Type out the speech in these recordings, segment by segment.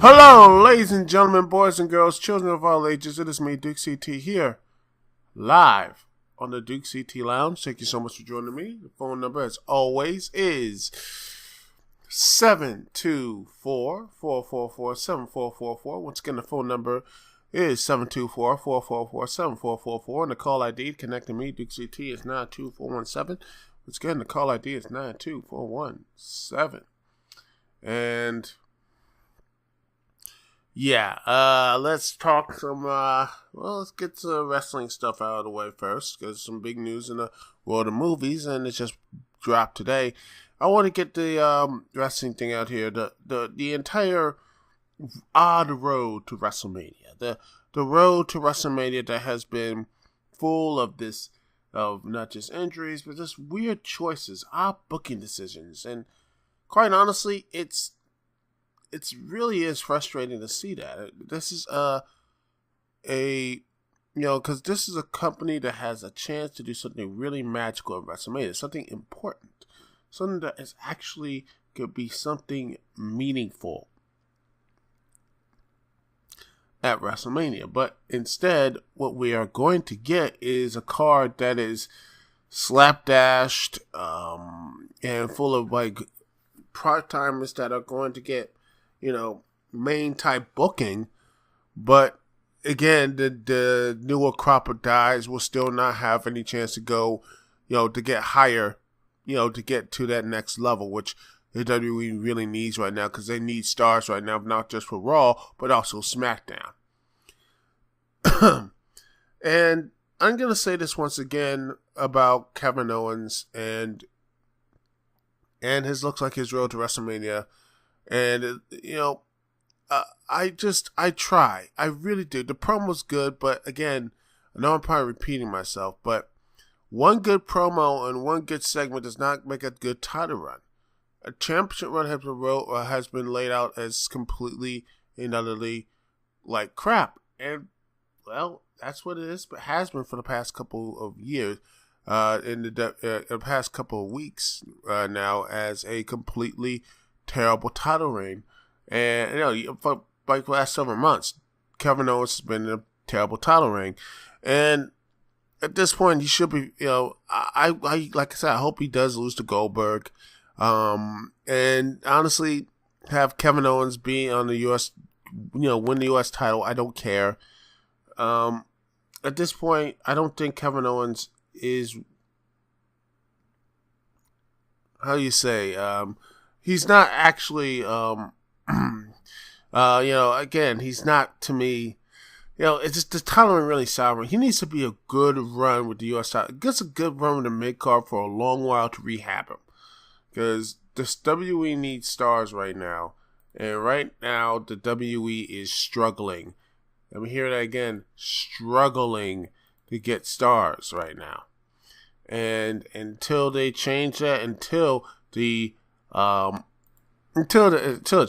Hello, ladies and gentlemen, boys and girls, children of all ages. It is me, Dukect here, live on the Dukect Lounge. Thank you so much for joining me. The phone number, as always, is 724-444-7444. Once again, the phone number is 724-444-7444. And the call ID connecting me, Dukect, is 92417. Once again, the call ID is 92417. And yeah, let's talk some, let's get some wrestling stuff out of the way first, because some big news in the world of movies, and it just dropped today. I want to get the wrestling thing out here, the entire odd road to WrestleMania, the road to WrestleMania that has been full of not just injuries, but just weird choices, odd booking decisions, and quite honestly, it really is frustrating to see that. This is because this is a company that has a chance to do something really magical at WrestleMania, something important, something that is actually could be something meaningful at WrestleMania. But instead, what we are going to get is a card that is slapdashed and full of like part-timers that are going to get main type booking, but again, the newer crop of guys will still not have any chance to go, to get higher, to get to that next level, which the WWE really needs right now, because they need stars right now, not just for Raw, but also SmackDown. And I'm going to say this once again about Kevin Owens and his looks like his road to WrestleMania. And, I try. I really do. The promo's good, but again, I know I'm probably repeating myself, but one good promo and one good segment does not make a good title run. A championship run has been laid out as completely and utterly like crap. And, well, that's what it is, but has been for the past couple of years, in the past couple of weeks now, as a completely terrible title reign. And for like the last several months, Kevin Owens has been in a terrible title reign, and at this point he should be, I like I said, I hope he does lose to Goldberg, and honestly have Kevin Owens be on the US, win the US title. I don't care. At this point, I don't think Kevin Owens is, how do you say, he's not actually, again, he's not, to me, it's just the title ain't really sovereign. He needs to be a good run with the U.S. title. He gets a good run with the mid-card for a long while to rehab him. Because the WWE needs stars right now. And right now, the WWE is struggling. Let me hear that again. Struggling to get stars right now. And until they change that, until it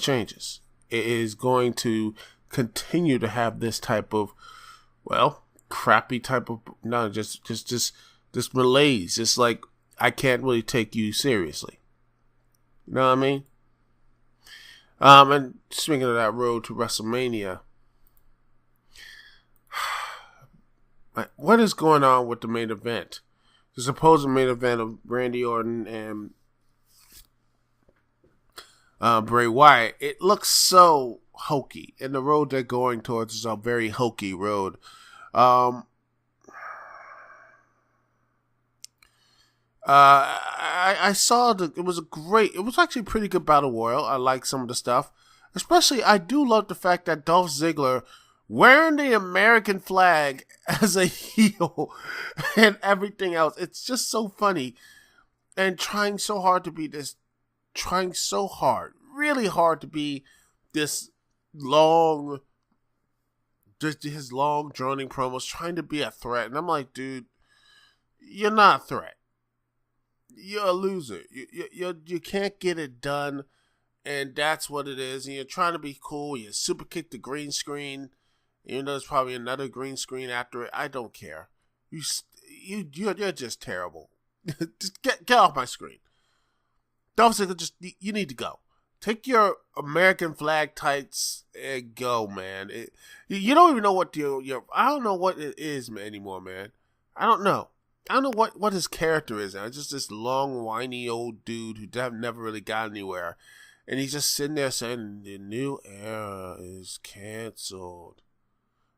changes, it is going to continue to have this type of, crappy type of, no, just this malaise. It's like, I can't really take you seriously. You know what I mean? And speaking of that road to WrestleMania, what is going on with the main event? The supposed main event of Randy Orton and Bray Wyatt, it looks so hokey, and the road they're going towards is a very hokey road. I saw it was actually a pretty good battle royal. I like some of the stuff, especially I do love the fact that Dolph Ziggler wearing the American flag as a heel and everything else. It's just so funny, and trying so hard, really hard to be this long, just his long, droning promos, trying to be a threat. And I'm like, dude, you're not a threat. You're a loser. You can't get it done, and that's what it is. And you're trying to be cool. You super kick the green screen, even though there's probably another green screen after it. I don't care. You're just terrible. Just get off my screen. Dolph Ziggler, you need to go. take your American flag tights and go, man. You don't even know what your I don't know what it is anymore, man. I don't know. I don't know what his character is now. It's just this long, whiny old dude who never really got anywhere. And he's just sitting there saying, the new era is canceled.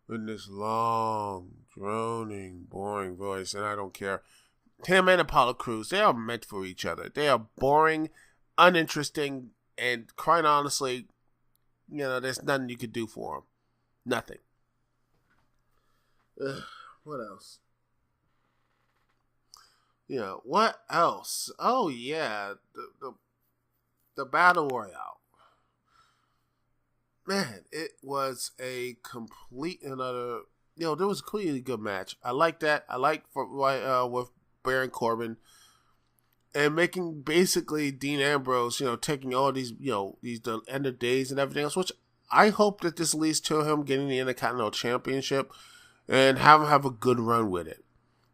In this long, droning, boring voice. And I don't care. Him and Apollo Crews, they are meant for each other. They are boring, uninteresting, and quite honestly, there's nothing you could do for them. Nothing. What else? What else? Oh yeah, the Battle Royale. Man, it was a complete and utter. There was a completely good match. I like that. I like with Baron Corbin and making basically Dean Ambrose, taking all these, the end of days and everything else, which I hope that this leads to him getting the Intercontinental Championship and have a good run with it.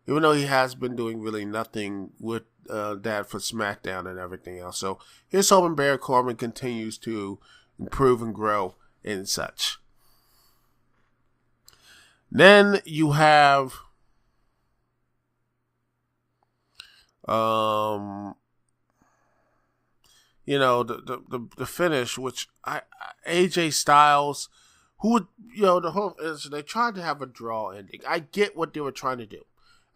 Even though he has been doing really nothing with that for SmackDown and everything else. So here's hoping Baron Corbin continues to improve and grow and such. Then you have the finish, which AJ Styles, who would, the whole, they tried to have a draw ending. I get what they were trying to do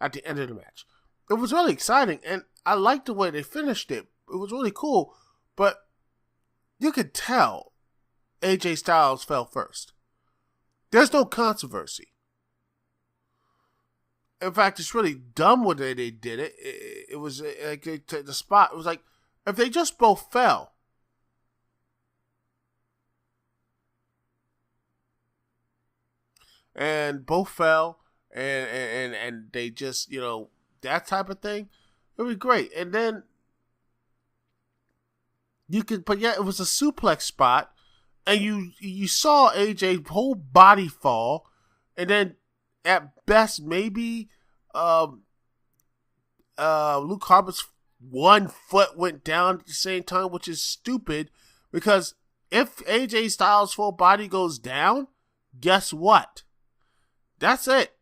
at the end of the match. It was really exciting, and I liked the way they finished it. It was really cool, but you could tell AJ Styles fell first. There's no controversy. In fact, it's really dumb when they did it. It was like the spot. It was like if they just both fell. And both fell, and they just, that type of thing, it would be great. And then it was a suplex spot, and you saw AJ's whole body fall, and then at best maybe Luke Harper's one foot went down at the same time, which is stupid because if AJ Styles' full body goes down, guess what? That's it.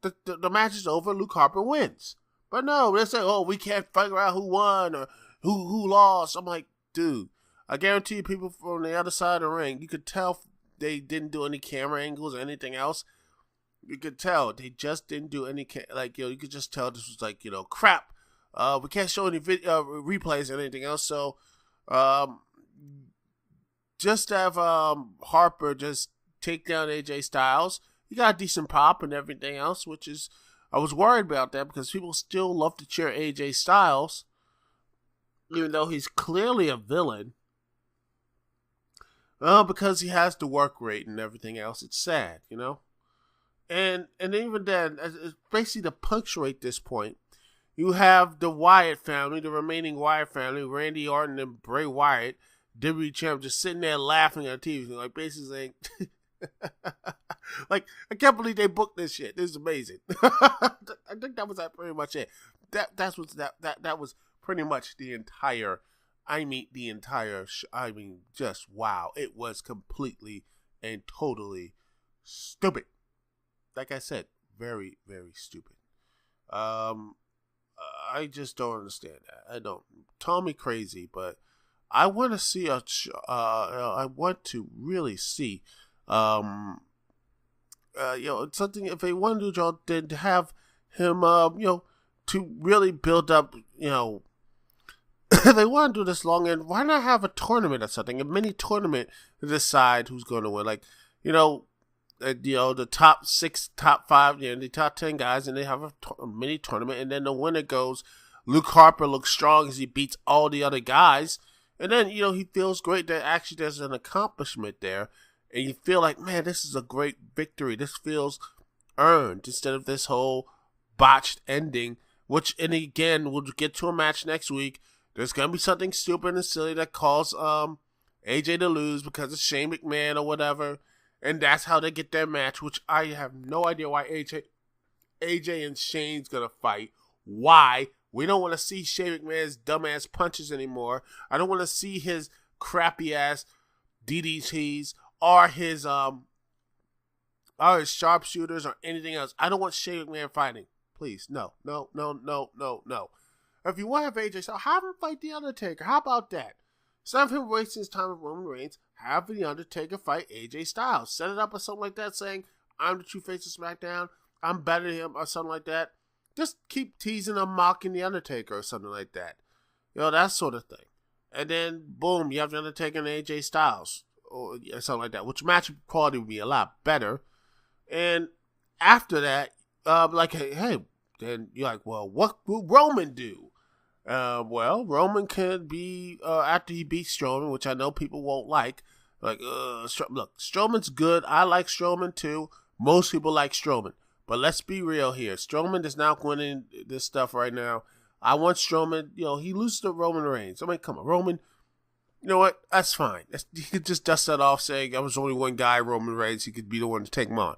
The match is over. Luke Harper wins. But no, they say, we can't figure out who won or who lost. I'm like, dude, I guarantee you people from the other side of the ring, you could tell they didn't do any camera angles or anything else. You could tell they just didn't do any, you could just tell this was like, crap. We can't show any replays or anything else. So, just have Harper just take down AJ Styles. You got a decent pop and everything else, which is, I was worried about that because people still love to cheer AJ Styles, even though he's clearly a villain. Because he has the work rate and everything else. It's sad, And even then, it's basically to punctuate this point, you have the Wyatt family, the remaining Wyatt family, Randy Orton and Bray Wyatt, WWE champ, just sitting there laughing at TV, like basically saying, like, I can't believe they booked this shit. This is amazing. I think that was pretty much it. That was pretty much the entire. Just wow. It was completely and totally stupid. Like I said, very, very stupid. I just don't understand that. I don't. Call me crazy, but I want to see I want to really see. Something, if they want to do, then to have him, to really build up, if they want to do this long, and why not have a tournament or something, a mini tournament to decide who's going to win, like, the top 6, top 5, the top 10 guys, and they have a mini tournament, and then the winner goes. Luke Harper looks strong as he beats all the other guys, and then, he feels great that actually there's an accomplishment there. And you feel like, man, this is a great victory. This feels earned instead of this whole botched ending, and again, we'll get to a match next week. There's going to be something stupid and silly that calls AJ to lose because of Shane McMahon or whatever. And that's how they get their match, which I have no idea why AJ and Shane's going to fight. Why? We don't want to see Shane McMahon's dumbass punches anymore. I don't want to see his crappy ass DDTs or his sharpshooters or anything else. I don't want Shane McMahon fighting. Please, no. If you want to have AJ Styles, have him fight The Undertaker. How about that? Instead of him wasting his time with Roman Reigns, have The Undertaker fight AJ Styles. Set it up or something like that, saying, I'm the true face of SmackDown, I'm better than him, or something like that. Just keep teasing or mocking The Undertaker or something like that. That sort of thing. And then, boom, you have The Undertaker and AJ Styles, or something like that, which match quality would be a lot better. And after that, hey, then you're like, well, what will Roman do? Roman can be, after he beats Strowman, which I know people won't like, look, Strowman's good. I like Strowman too. Most people like Strowman. But let's be real here. Strowman is not winning this stuff right now. I want Strowman, he loses to Roman Reigns. I mean, come on, Roman, you know what? That's fine. You could just dust that off saying I was only one guy, Roman Reigns. He could be the one to take him on.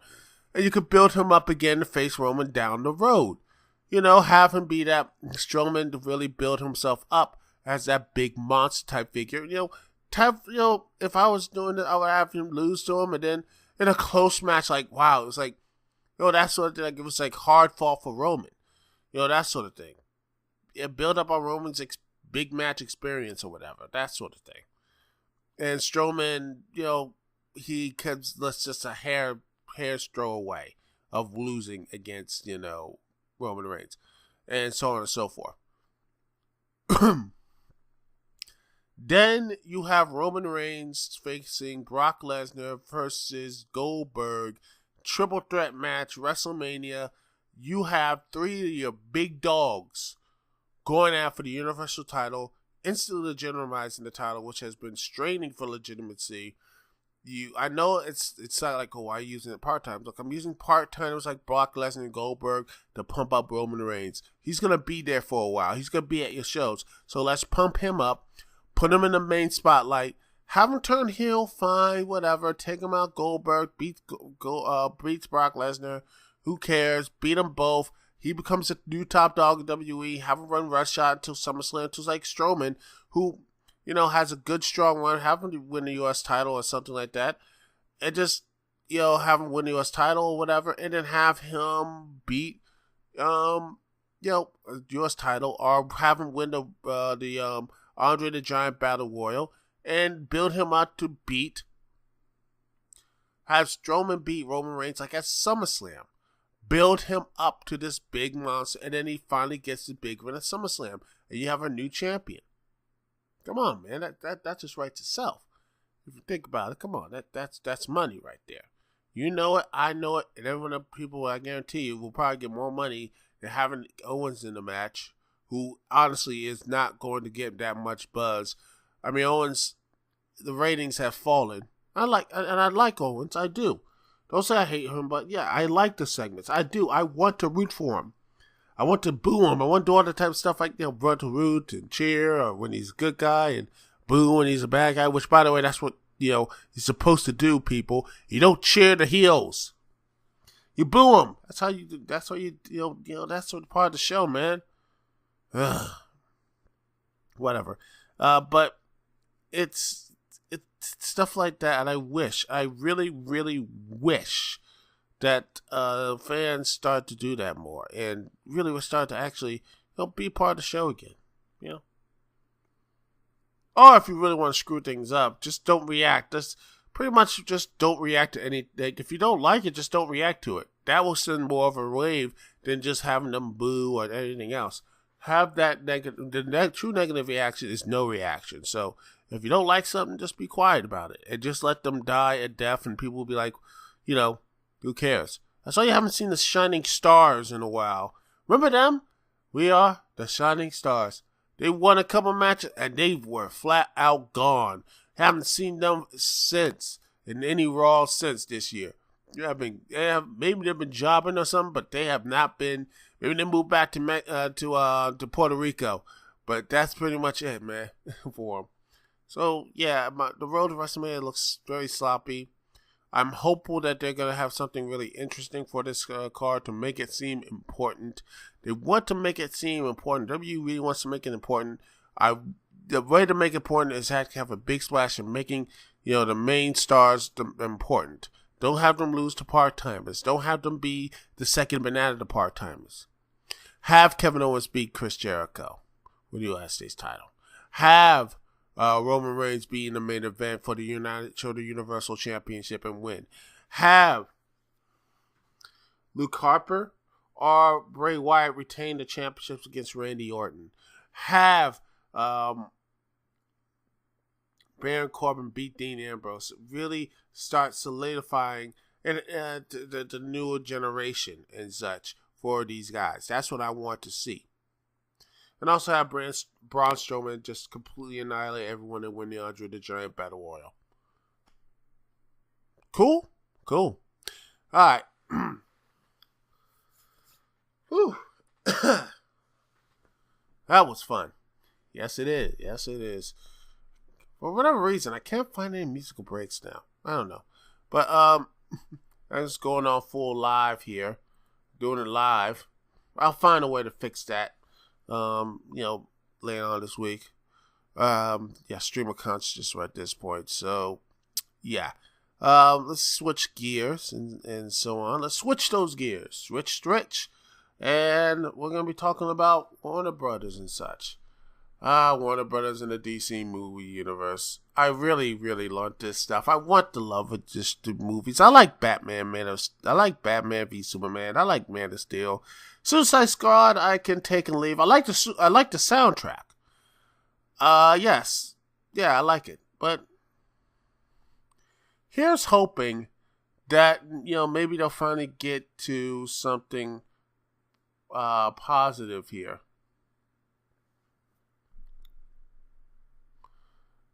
And you could build him up again to face Roman down the road. Have him be that Strowman to really build himself up as that big monster type figure. If I was doing it, I would have him lose to him, and then in a close match, it was like, that sort of thing. Like, it was like hard fought for Roman. That sort of thing. Build up on Roman's big match experience or whatever. That sort of thing. And Strowman, he comes, let's just a hair's throw away of losing against, Roman Reigns. And so on and so forth. Then you have Roman Reigns facing Brock Lesnar versus Goldberg. Triple threat match, WrestleMania. You have 3 of your big dogs going after the Universal title, instantly legitimizing the title, which has been straining for legitimacy. I know it's not like, why are you using it part-time? Look, I'm using part-timers like Brock Lesnar and Goldberg to pump up Roman Reigns. He's going to be there for a while. He's going to be at your shows. So let's pump him up, put him in the main spotlight, have him turn heel, fine, whatever. Take him out, Goldberg, beats Brock Lesnar. Who cares? Beat them both. He becomes a new top dog in WWE. Have him run Rush Shot until SummerSlam, until like Strowman, who, has a good, strong run. Have him win the U.S. title or something like that. And just, have him win the U.S. title or whatever. And then have him beat, U.S. title. Or have him win the Andre the Giant Battle Royal. And build him up to have Strowman beat Roman Reigns like at SummerSlam. Build him up to this big monster, and then he finally gets the big win at SummerSlam, and you have a new champion. Come on, man, that just writes itself. If you think about it, come on, that's money right there. You know it, I know it, and everyone of people, I guarantee you, will probably get more money than having Owens in the match, who honestly is not going to get that much buzz. I mean, Owens, the ratings have fallen. I like Owens, I do. Don't say I hate him, but yeah, I like the segments. I do. I want to root for him. I want to boo him. I want to do all the type of stuff like, run to root and cheer, or when he's a good guy, and boo when he's a bad guy, which, by the way, that's what, you're supposed to do, people. You don't cheer the heels. You boo them. That's how you do. That's what that's what part of the show, man. Ugh. Whatever. But it's stuff like that, and I really, really wish that fans start to do that more, and really would start to actually be part of the show again, Or if you really want to screw things up, just don't react. Just pretty much just don't react to anything. If you don't like it, just don't react to it. That will send more of a wave than just having them boo or anything else. Have that negative. The true negative reaction is no reaction. So if you don't like something, just be quiet about it and just let them die a death, and people will be like, who cares? That's why you haven't seen the Shining Stars in a while. Remember them? We are the Shining Stars. They won a couple matches and they were flat out gone. Haven't seen them since in any Raw since this year. Maybe they've been jobbing or something, but they have not been. Maybe they moved back to Puerto Rico, but that's pretty much it, man, for them. So yeah, the road to WrestleMania looks very sloppy. I'm hopeful that they're gonna have something really interesting for this card to make it seem important. They want to make it seem important. WWE really wants to make it important. the way to make it important is have to have a big splash and making, the main stars important. Don't have them lose to part-timers. Don't have them be the second banana to part-timers. Have Kevin Owens beat Chris Jericho with the United States title. Have Roman Reigns be in the main event for the Universal Championship and win. Have Luke Harper or Bray Wyatt retain the championships against Randy Orton. Have Baron Corbin beat Dean Ambrose. Really start solidifying the newer generation and such for these guys. That's what I want to see. And also have Braun Strowman just completely annihilate everyone and win the Andre the Giant Battle Royal. Cool? Cool. All right. Whew. That was fun. Yes, it is. Yes, it is. For whatever reason, I can't find any musical breaks now. I don't know. But I'm just going on full live here. Doing it live. I'll find a way to fix that. Later on this week. Stream of consciousness at this point. So, yeah. Let's switch gears and so on. Let's switch those gears. Switch. And we're going to be talking about Warner Brothers and such. Warner Brothers in the DC movie universe. I really, really love this stuff. I want the love of just the movies. I like Batman, I like Batman v Superman. I like Man of Steel. Suicide Squad, I can take and leave. I like the soundtrack. Yes. Yeah, I like it. But here's hoping that, maybe they'll finally get to something positive here.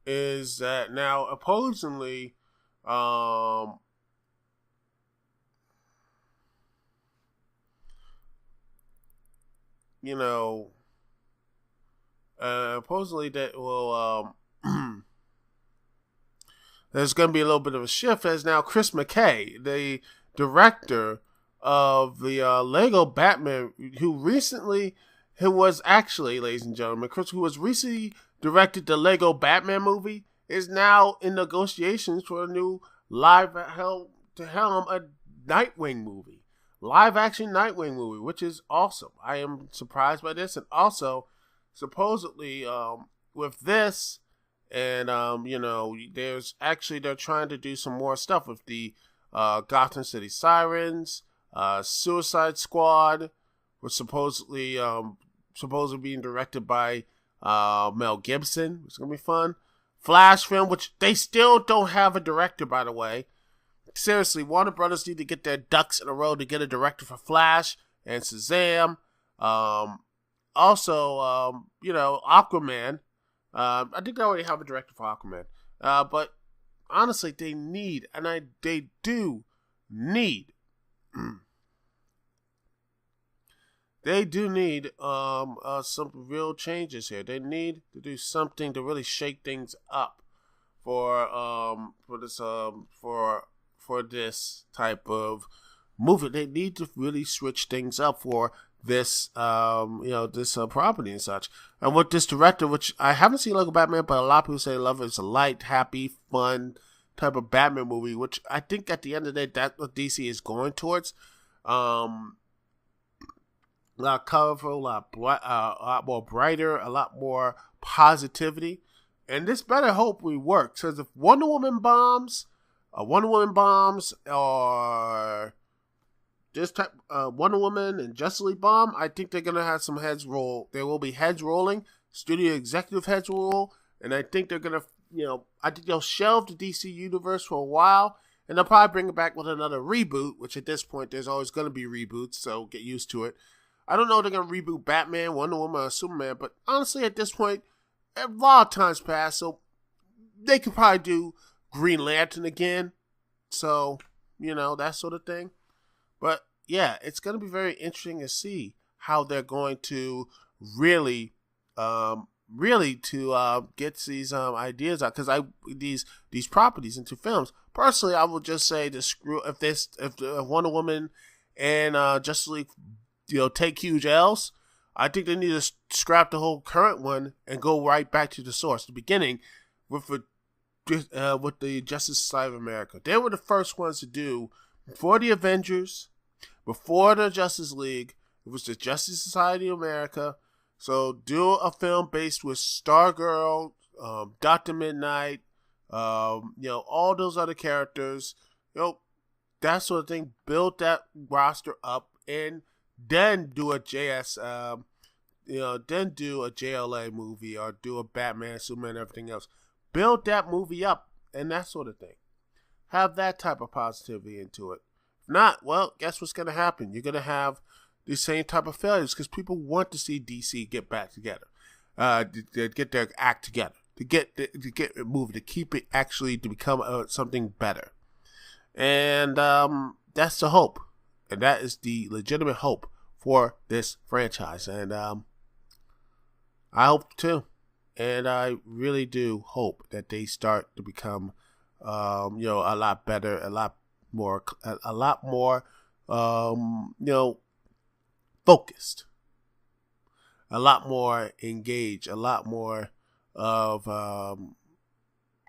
Is that now supposedly supposedly that will there's going to be a little bit of a shift as now Chris McKay, the director of the Lego Batman, who was actually, ladies and gentlemen, who was recently directed the Lego Batman movie, is now in negotiations for a new live action Nightwing movie. Live action Nightwing movie, which is awesome. I am surprised by this. And also, supposedly, with this, and, they're trying to do some more stuff with the Gotham City Sirens, Suicide Squad, was supposedly being directed by Mel Gibson. It's going to be fun. Flash film, which they still don't have a director, by the way. Seriously, Warner Brothers need to get their ducks in a row to get a director for Flash and Shazam. Aquaman. I think they already have a director for Aquaman. But honestly, they do need some real changes here. They need to do something to really shake things up for this type of movie. They need to really switch things up for this property and such. And with this director, which I haven't seen Lego Batman, but a lot of people say love it. It's a light, happy, fun type of Batman movie, which I think at the end of the day, that's what DC is going towards. A lot colorful, a lot more brighter, a lot more positivity. And this better hope we work. Because if Wonder Woman bombs, or this type, Wonder Woman and Justice League bomb, I think they're going to have some heads roll. There will be heads rolling, studio executive heads roll, and I think they're going to, I think they'll shelve the DC universe for a while, and they'll probably bring it back with another reboot, which at this point, there's always going to be reboots, so get used to it. I don't know if they're going to reboot Batman, Wonder Woman, or Superman, but honestly, at this point, a lot of time's passed, so they could probably do Green Lantern again. So, that sort of thing. But, yeah, it's going to be very interesting to see how they're going to really get these ideas out. Because these properties into films. Personally, I would just say if Wonder Woman and Justice League, take huge L's, I think they need to scrap the whole current one and go right back to the source, the beginning, with the Justice Society of America. They were the first ones to do, before the Avengers, before the Justice League. It was the Justice Society of America. So do a film based with Stargirl, Dr. Midnight, all those other characters, that sort of thing. Build that roster up, and then do a then do a JLA movie, or do a Batman, Superman, everything else. Build that movie up and that sort of thing. Have that type of positivity into it. If not, well, guess what's going to happen? You're going to have the same type of failures, because people want to see DC get back together, to get their act together, to get it moving, to keep it actually to become something better. And that's the hope, and that is the legitimate hope for this franchise. And I hope too, and I really do hope that they start to become, a lot better, a lot more, focused, a lot more engaged, a lot more of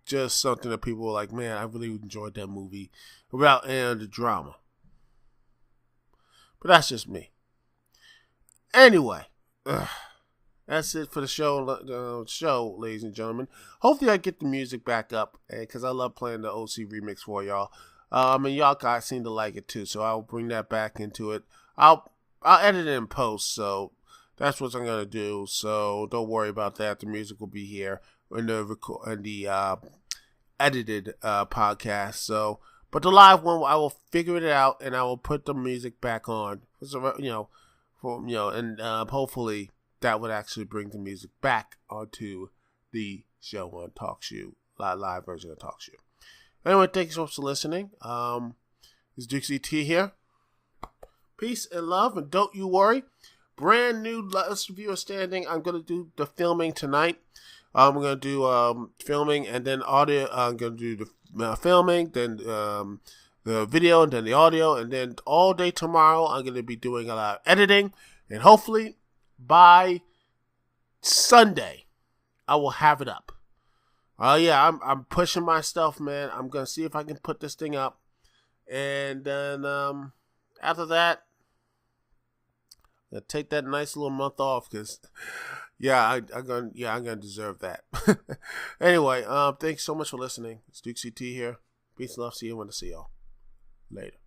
just something that people were like, man, I really enjoyed that movie, without any of the drama. But that's just me. Anyway, that's it for the show, ladies and gentlemen. Hopefully I get the music back up, because I love playing the OC remix for y'all. And y'all guys seem to like it too, so I'll bring that back into it. I'll edit it in post, so that's what I'm gonna do. So don't worry about that. The music will be here in the edited podcast. So, but the live one, I will figure it out, and I will put the music back on. And hopefully that would actually bring the music back onto the show on Talk Shoe, live version of Talk Shoe. Anyway, thank you so much for listening. It's Dukect here. Peace and love, and don't you worry. Brand new last reviewer standing. I'm going to do the filming tonight. I'm going to do filming and then audio. I'm going to do the filming, then the video, and then the audio. And then all day tomorrow, I'm going to be doing a lot of editing. And hopefully, by Sunday, I will have it up. I'm pushing my stuff, man. I'm going to see if I can put this thing up. And then after that, I'm gonna take that nice little month off, because I'm gonna deserve that. Anyway, thanks so much for listening. It's Dukect here. Peace and love. See you when I see y'all. Later.